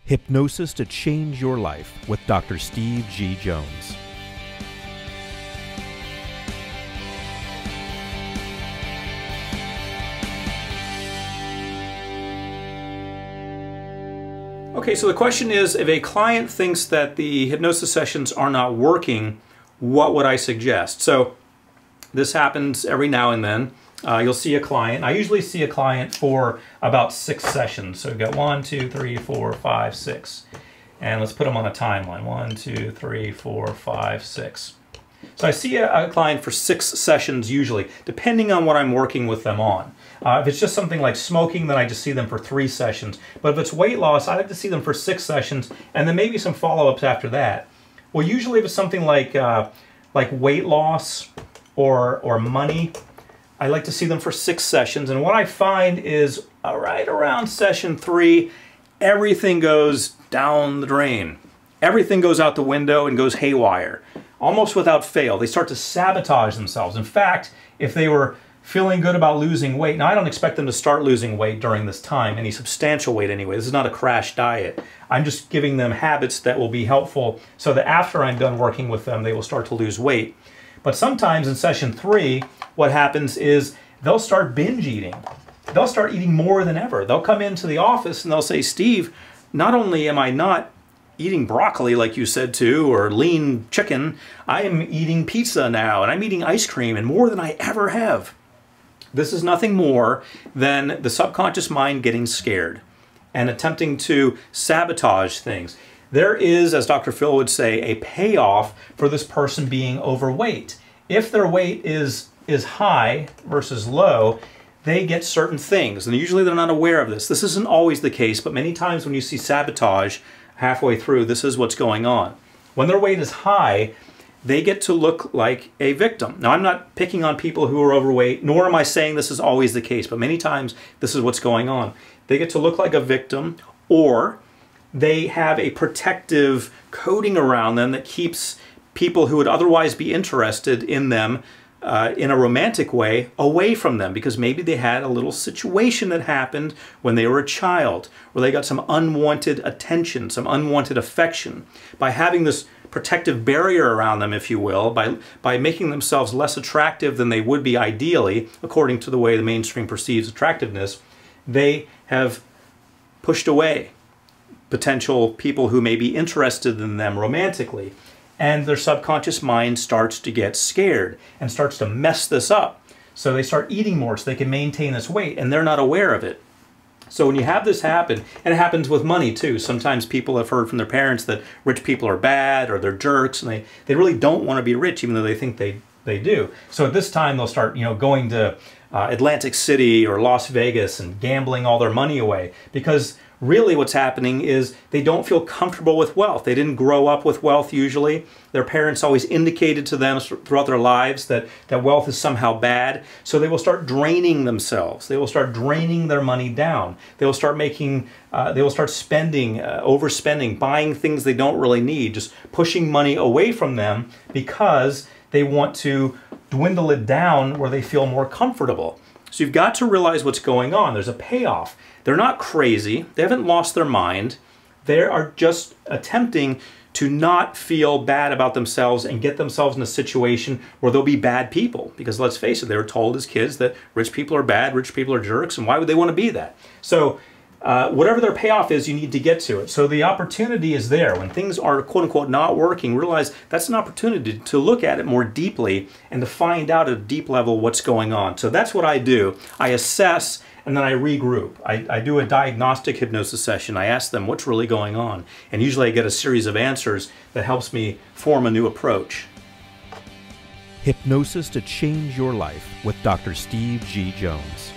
Hypnosis to Change Your Life with Dr. Steve G. Jones. Okay, so the question is, if a client thinks that the hypnosis sessions are not working, what would I suggest? So this happens every now and then. You'll see a client. I usually see a client for about 6 sessions. So we've got 1, 2, 3, 4, 5, 6. And let's put them on a timeline. 1, 2, 3, 4, 5, 6. So I see a client for 6 sessions usually, depending on what I'm working with them on. If it's just something like smoking, then I just see them for 3 sessions. But if it's weight loss, I like to see them for 6 sessions, and then maybe some follow-ups after that. Well, usually if it's something like weight loss or money, I like to see them for 6 sessions. And what I find is right around session 3, everything goes down the drain. Everything goes out the window and goes haywire. Almost without fail, they start to sabotage themselves. In fact, if they were feeling good about losing weight, now I don't expect them to start losing weight during this time, any substantial weight anyway. This is not a crash diet. I'm just giving them habits that will be helpful so that after I'm done working with them, they will start to lose weight. But sometimes in session 3, what happens is they'll start binge eating. They'll start eating more than ever. They'll come into the office and they'll say, Steve, not only am I not eating broccoli like you said to, or lean chicken, I am eating pizza now, and I'm eating ice cream, and more than I ever have. This is nothing more than the subconscious mind getting scared and attempting to sabotage things. There is, as Dr. Phil would say, a payoff for this person being overweight. If their weight is high versus low, they get certain things, and usually they're not aware of this. This isn't always the case, but many times when you see sabotage halfway through, this is what's going on. When their weight is high, they get to look like a victim. Now, I'm not picking on people who are overweight, nor am I saying this is always the case, but many times this is what's going on. They get to look like a victim, or they have a protective coating around them that keeps people who would otherwise be interested in them in a romantic way away from them, because maybe they had a little situation that happened when they were a child, where they got some unwanted attention, some unwanted affection. By having this protective barrier around them, if you will, by making themselves less attractive than they would be ideally, according to the way the mainstream perceives attractiveness, they have pushed away potential people who may be interested in them romantically. And their subconscious mind starts to get scared and starts to mess this up. So they start eating more so they can maintain this weight, and they're not aware of it. So when you have this happen, and it happens with money too, sometimes people have heard from their parents that rich people are bad or they're jerks, and they really don't want to be rich even though they think they do. So at this time they'll start going to Atlantic City or Las Vegas and gambling all their money away, because really what's happening is they don't feel comfortable with wealth. They didn't grow up with wealth usually. Their parents always indicated to them throughout their lives that wealth is somehow bad. So they will start draining themselves. They will start draining their money down. They will start spending, overspending, buying things they don't really need, just pushing money away from them because they want to dwindle it down where they feel more comfortable. So you've got to realize what's going on. There's a payoff. They're not crazy. They haven't lost their mind. They are just attempting to not feel bad about themselves and get themselves in a situation where they'll be bad people. Because let's face it, they were told as kids that rich people are bad, rich people are jerks, and why would they want to be that? So whatever their payoff is, you need to get to it. So the opportunity is there. When things are quote-unquote not working, realize that's an opportunity to look at it more deeply and to find out at a deep level what's going on. So that's what I do. I assess and then I regroup. I do a diagnostic hypnosis session. I ask them what's really going on. And usually I get a series of answers that helps me form a new approach. Hypnosis to Change Your Life with Dr. Steve G. Jones.